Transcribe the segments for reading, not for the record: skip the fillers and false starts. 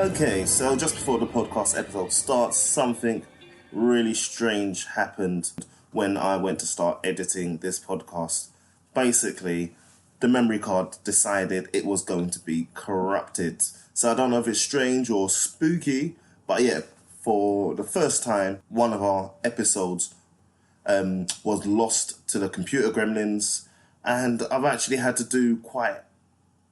Okay, so just before the podcast episode starts, something really strange happened when I went to start editing this podcast. Basically, the memory card decided it was going to be corrupted. So I don't know if it's strange or spooky, but yeah, for the first time, one of our episodes was lost to the computer gremlins, and I've actually had to do quite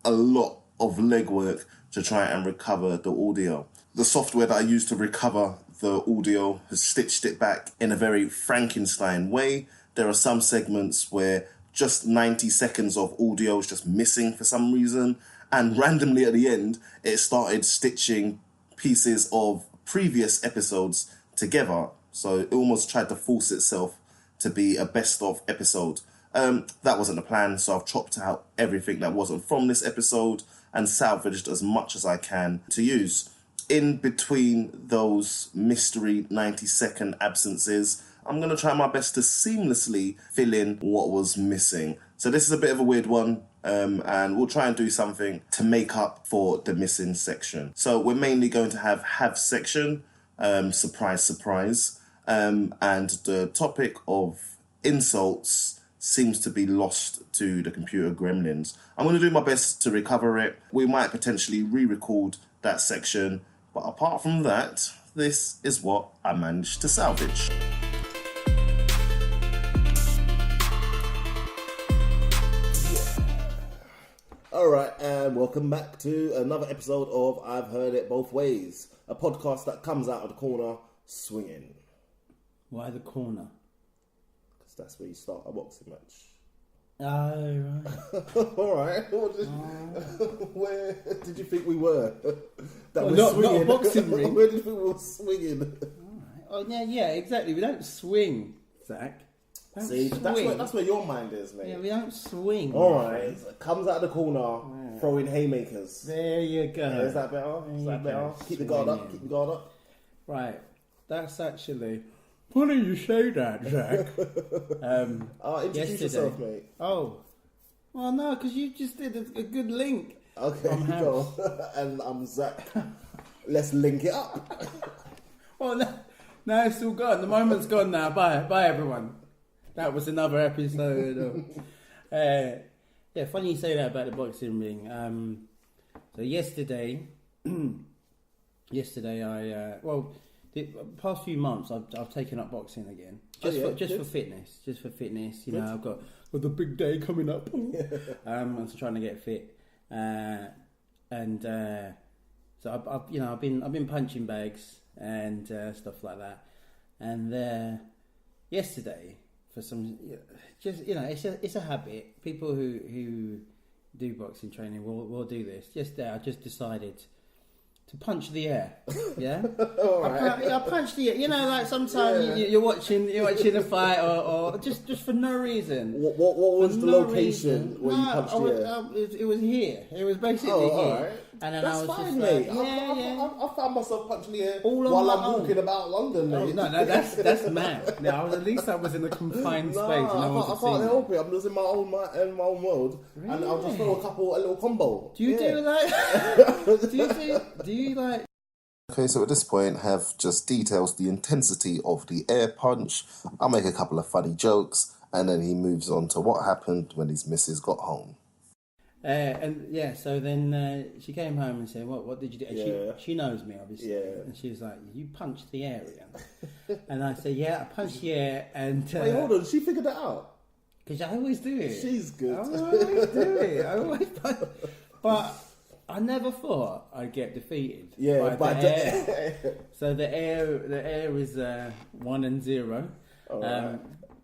a lot of legwork to try and recover the audio. The software that I used to recover the audio has stitched it back in a very Frankenstein way. There are some segments where just 90 seconds of audio is just missing for some reason, and randomly at the end it started stitching pieces of previous episodes together, so it almost tried to force itself to be a best of episode. That wasn't the plan, so I've chopped out everything that wasn't from this episode and salvaged as much as I can to use. In between those mystery 90-second absences, I'm going to try my best to seamlessly fill in what was missing. So this is a bit of a weird one, and we'll try and do something to make up for the missing section. So we're mainly going to have section, surprise, surprise, and the topic of insults seems to be lost to the computer gremlins. I'm going to do my best to recover it. We might potentially re-record that section, but apart from that, this is what I managed to salvage. Alright, and welcome back to another episode of I've Heard It Both Ways, a podcast that comes out of the corner swinging. Why the corner? That's where you start a boxing match. Oh, right. Alright. Where did you think we were? Not a boxing ring. Where did you think we were swinging? Alright. Oh, yeah, exactly. We don't swing, Zach. See, that's where your mind is, mate. Yeah, we don't swing. Alright. Comes out of the corner, throwing haymakers. There you go. Yeah, is that better? Keep the guard up. Right. That's actually... Funny you say that, Zach. Introduce yourself, mate. Oh. Well, no, because you just did a good link. Okay, go. And I'm Zach. Let's link it up. Well, no, it's all gone. The moment's gone now. Bye, everyone. That was another episode. Yeah, funny you say that about the boxing ring. So yesterday the past few months, I've taken up boxing again, just for fitness. You know, I've got the big day coming up. I'm trying to get fit, so I've been punching bags and stuff like that. And yesterday, for some, it's a habit. People who do boxing training will do this. I just decided to punch the air, yeah. I punch the air. You know, like sometimes you're watching a fight, or just for no reason. What was the location where you punched the air? It was here. It was basically here. Right. And then that's I was fine, just mate. I found myself punching the air while I'm walking about London, mate. Oh, no, that's mad. No, at least I was in a confined space. I can't help it. I'm just in my own world, really? And I'll just throw a little combo. Do you do that? do you like? Okay, so at this point, have just details the intensity of the air punch. I'll make a couple of funny jokes, and then he moves on to what happened when his missus got home. So then she came home and said, what did you do? And she knows me, obviously. Yeah. And she was like, you punched the air, Ian. And I said, yeah, I punched the air. And wait, hold on, she figured that out? Because I always do it. She's good. I always do it. I always punch. But I never thought I'd get defeated by the air. So the air is 1 and 0. All right.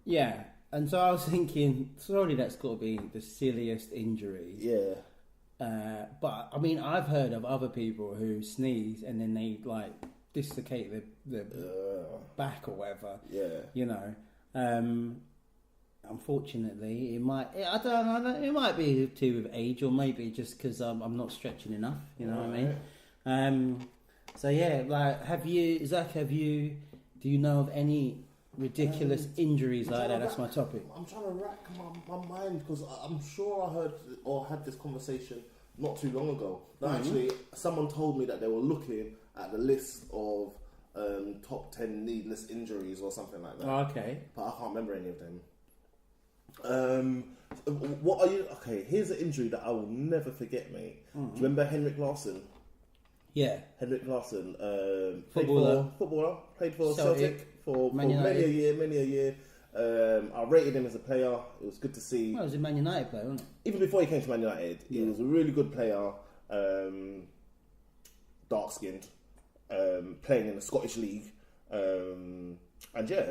Yeah. And so I was thinking, surely that's got to be the silliest injury. Yeah. But I mean, I've heard of other people who sneeze and then they like dislocate the back or whatever. Yeah. You know. Unfortunately, it might. I don't know. It might be to do with age, or maybe just because I'm not stretching enough. You know what I mean? So yeah, like, Zach? Do you know of any ridiculous injuries like that? That's my topic. I'm trying to rack my mind because I'm sure I heard or had this conversation not too long ago. No, actually, someone told me that they were looking at the list of top 10 needless injuries or something like that. Oh, okay. But I can't remember any of them. What are you? Okay, here's an injury that I will never forget, mate. Do you remember Henrik Larsson? Yeah. Henrik Larsson, Footballer. played for Celtic for many a year. I rated him as a player. It was good to see. Well, he was a Man United player, wasn't he? Even before he came to Man United, he was a really good player. Dark skinned, playing in the Scottish League, and yeah,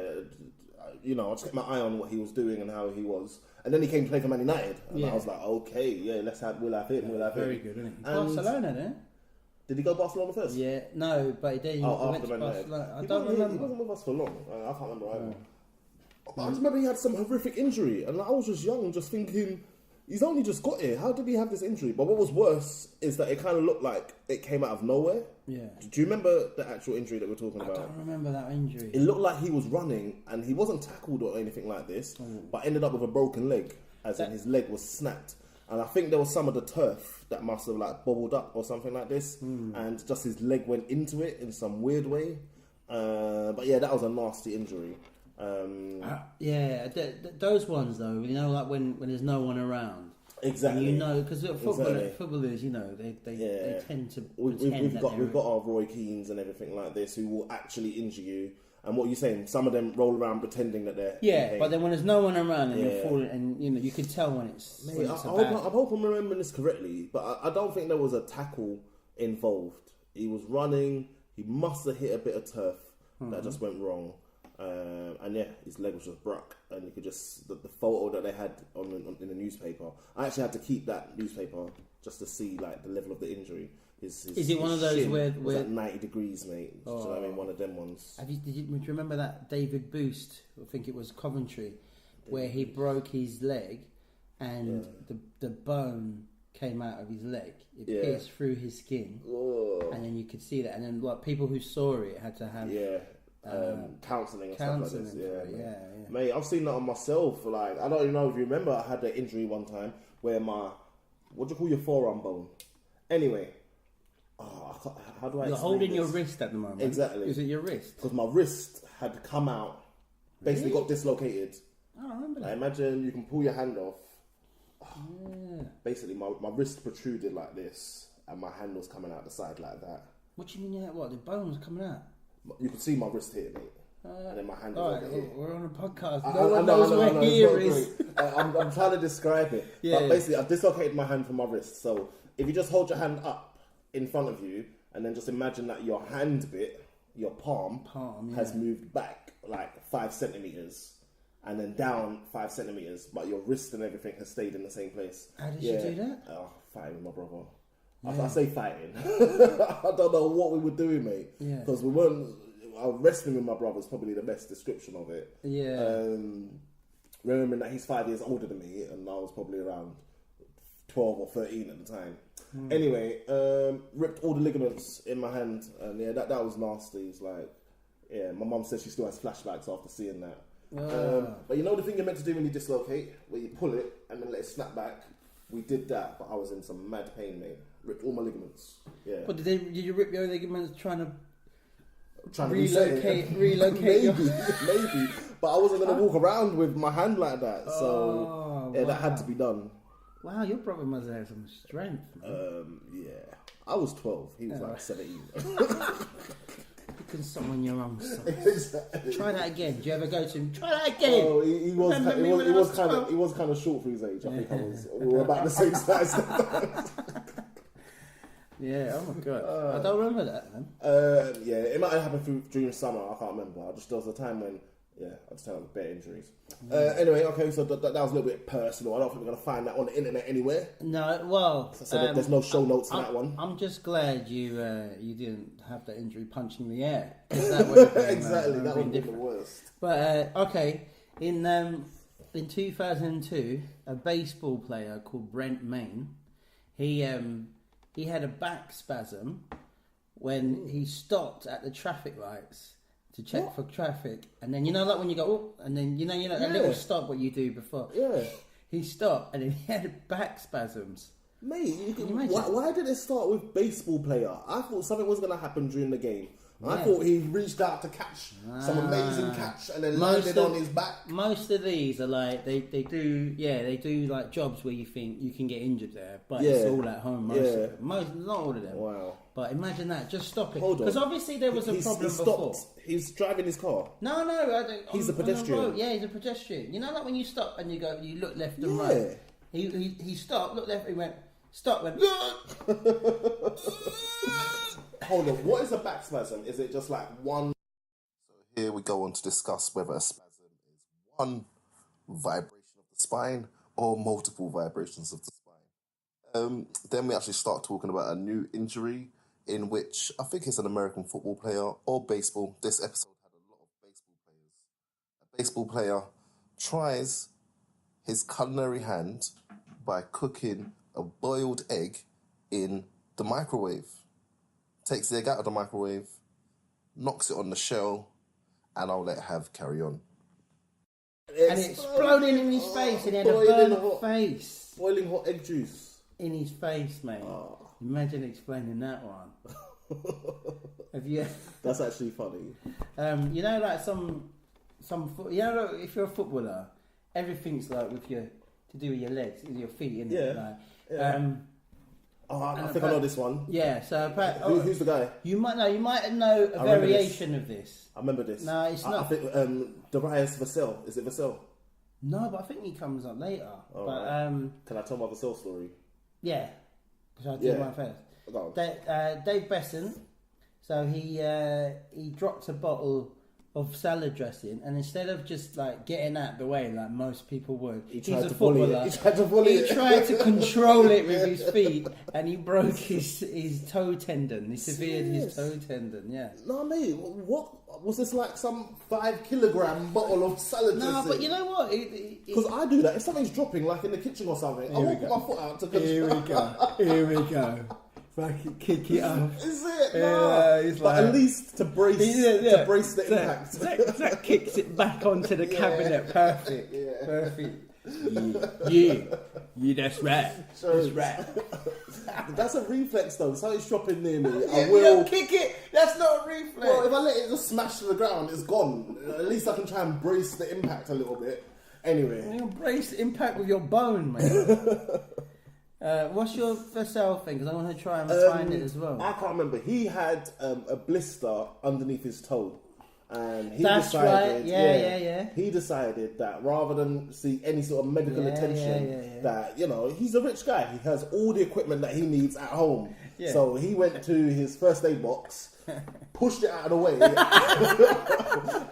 I just kept my eye on what he was doing and how he was. And then he came to play for Man United, and I was like, okay, yeah, we'll have him. Very good, isn't he? Barcelona, then. Did he go Barcelona first? Yeah, no, but then he went to Barcelona. I don't remember. He wasn't with us for long. I can't remember either. I just remember he had some horrific injury, and I was just young, just thinking, he's only just got here. How did he have this injury? But what was worse is that it kind of looked like it came out of nowhere. Yeah. Do you remember the actual injury that we're talking about? I don't remember that injury. It looked like he was running, and he wasn't tackled or anything like this, but ended up with a broken leg, as in his leg was snapped. And I think there was some of the turf that must have like bubbled up or something like this, and just his leg went into it in some weird way. But yeah, that was a nasty injury. Those ones though, like when there's no one around. Exactly. Because footballers, they tend to pretend we've got our Roy Keanes and everything like this who will actually injure you. And what you're saying, some of them roll around pretending that they're but then when there's no one around and you're falling, and you can tell when it's. Mate, I hope I'm remembering this correctly, but I don't think there was a tackle involved. He was running. He must have hit a bit of turf that just went wrong. And yeah, his leg was just broke, and you could just the photo that they had in the newspaper. I actually had to keep that newspaper just to see like the level of the injury. Is it one of those where like 90 degrees, mate? Do you know what I mean? One of them ones. Do you remember that David Boost? I think it was Coventry, where he broke his leg, and the bone came out of his leg. It pierced through his skin, and then you could see that. And then like people who saw it had to have counselling and stuff like this. Yeah. Mate, I've seen that on myself. Like, I don't even know if you remember, I had that injury one time where what do you call your forearm bone? Anyway, how do I? You're holding your wrist at the moment. Exactly. Is it your wrist? Because my wrist had come out, basically got dislocated. I don't remember that. Imagine you can pull your hand off. Basically, my wrist protruded like this, and my hand was coming out the side like that. What do you mean? What, the bone was coming out? You could see my wrist here, mate. And then my hand was over here. We're on a podcast. No one knows where here is. I'm trying to describe it. But basically, I've dislocated my hand from my wrist. So if you just hold your hand up in front of you, and then just imagine that your hand bit, your palm has moved back like 5 centimeters, and then down 5 centimeters, but your wrist and everything has stayed in the same place. How did you do that? Fighting with my brother. I say fighting. I don't know what we were doing, mate. Yeah. Because we weren't. Wrestling with my brother is probably the best description of it. Yeah. Remembering that he's 5 years older than me, and I was probably around 12 or 13 at the time. Anyway, ripped all the ligaments in my hand, and that was nasty. It's like, my mum says she still has flashbacks after seeing that. But you know the thing you're meant to do when you dislocate, where you pull it and then let it snap back. We did that, but I was in some mad pain, mate. Ripped all my ligaments. Yeah. But did you rip your ligaments trying to relocate? maybe. But I wasn't going to walk around with my hand like that, so that had to be done. Wow, your brother must have some strength, man. I was 12. He was like 17. Picking someone your own son. Exactly. Try that again. Do you ever go to him? Try that again. Oh, he was kind of short for his age. I think we were about the same size. Yeah, oh my god. I don't remember that, man. It might have happened during summer. I can't remember. There was a time when I just had bare injuries. Anyway, okay, so that was a little bit personal. I don't think we're going to find that on the internet anywhere. No, well... So there's no show notes for that one. I'm just glad you didn't have that injury punching the air. That would have been, exactly, that would have been the worst. But, okay, in 2002, a baseball player called Brent Main, he had a back spasm when he stopped at the traffic lights to check for traffic, and then like when you go, and then that little stop what you do before. Yeah. He stopped, and then he had back spasms. Mate, why did it start with baseball player? I thought something was going to happen during the game. Yeah. I thought he reached out to catch some amazing catch and then landed on his back. Most of these are like they do like jobs where you think you can get injured there, but it's all at home. Not all of them. Wow! But imagine that. Just stop it. Hold on, because obviously there was a problem before. He's driving his car. No, I don't. He's a pedestrian. Yeah, he's a pedestrian. You know, like when you stop and you look left and right. He stopped, looked left, he went. Stop, went. Hold on, what is a back spasm? Is it just like one? So here we go on to discuss whether a spasm is one vibration of the spine or multiple vibrations of the spine. Then we actually start talking about a new injury in which I think it's an American football player or baseball. This episode had a lot of baseball players. A baseball player tries his culinary hand by cooking a boiled egg in the microwave. Takes the egg out of the microwave, knocks it on the shell, and I'll let Hav carry on. And it exploded in his face, and he had a burnt face. Boiling hot egg juice. In his face, mate. Oh. Imagine explaining that one. Have you? That's actually funny. You know, like some, you know, if you're a footballer, everything's like with to do with your legs, with your feet, isn't it? Like, I think I know this one. Yeah, so who's the guy? You might know a variation of this. I remember this. No, it's not. I think Darius Vassell. Is it Vassell? No, but I think he comes up later. Right. Can I tell my Vassell story? Yeah, because I did mine first. Dave Besson. So he dropped a bottle of salad dressing, and instead of just like getting out the way like most people would, he's a footballer. He tried to control it with his feet, and he broke his toe tendon. He severed his toe tendon. Yeah. No, mate. What was this, like some 5 kilogram bottle of salad dressing? No, but you know what? Because I do that. If something's dropping, like in the kitchen or something, I won't put my foot out to control. Here we go. Fucking kick it up. Is it? No. But at least to brace the impact. Zach kicks it back onto the cabinet. Perfect. Yeah. Perfect. Yeah, that's right. That's right. That's a reflex though. Something's dropping near me. I will kick it. That's not a reflex. Well, if I let it just smash to the ground, it's gone. At least I can try and brace the impact a little bit. Anyway. You can brace the impact with your bone, mate. What's your Vassell thing? Because I want to try and find it as well. I can't remember. He had a blister underneath his toe. And he That's decided, right. Yeah. He decided that rather than see any sort of medical attention, that, you know, he's a rich guy. He has all the equipment that he needs at home. Yeah. So he went to his first aid box, pushed it out of the way,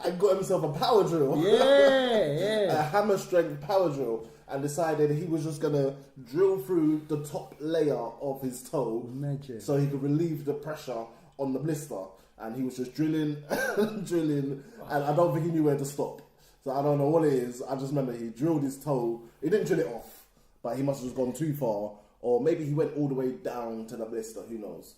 and got himself a power drill. Yeah. A hammer strength power drill. And decided he was just going to drill through the top layer of his toe. Imagine. So he could relieve the pressure on the blister. And he was just drilling, and I don't think he knew where to stop. So I don't know what it is. I just remember he drilled his toe. He didn't drill it off, but he must have just gone too far. Or maybe he went all the way down to the blister. Who knows?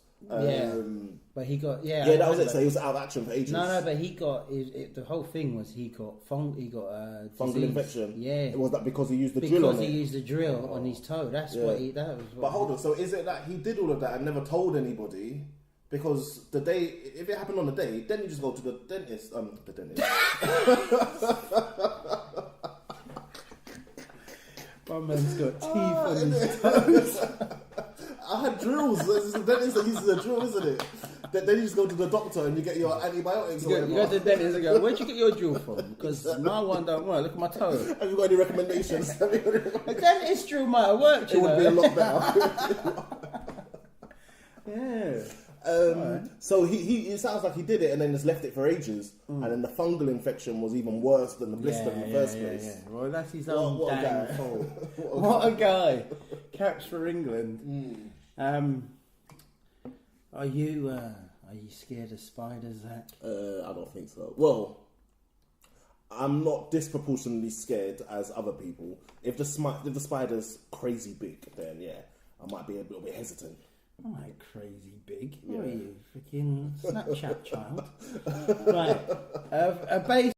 But he got that was it. So he was out of action for ages. No, but he got the whole thing was he got fungal infection. Yeah, was that because he used the drill on it? Because he used the drill on his toe. That was. But hold on. So is it that he did all of that and never told anybody? Because if it happened on the day, then you just go to the dentist. The dentist. My man's got teeth on his toes. I had drills. It's the dentist that uses a drill, isn't it? Then you just go to the doctor and you get your antibiotics or whatever. You go to the dentist and go, where'd you get your drill from? Because my one don't work. Look at my toe. Have you got any recommendations? A dentist drill might have worked, It would be a lot better. Yeah. So he it sounds like he did it and then just left it for ages, and then the fungal infection was even worse than the blister in the first place. Yeah. Well, that's his own damn fault. What a guy! Caps for England. Are you scared of spiders, Zach? I don't think so. Well, I'm not disproportionately scared as other people. If the spider's crazy big, then yeah, I might be a little bit hesitant. Oh, my crazy big. What are you, freaking Snapchat child? Right. A base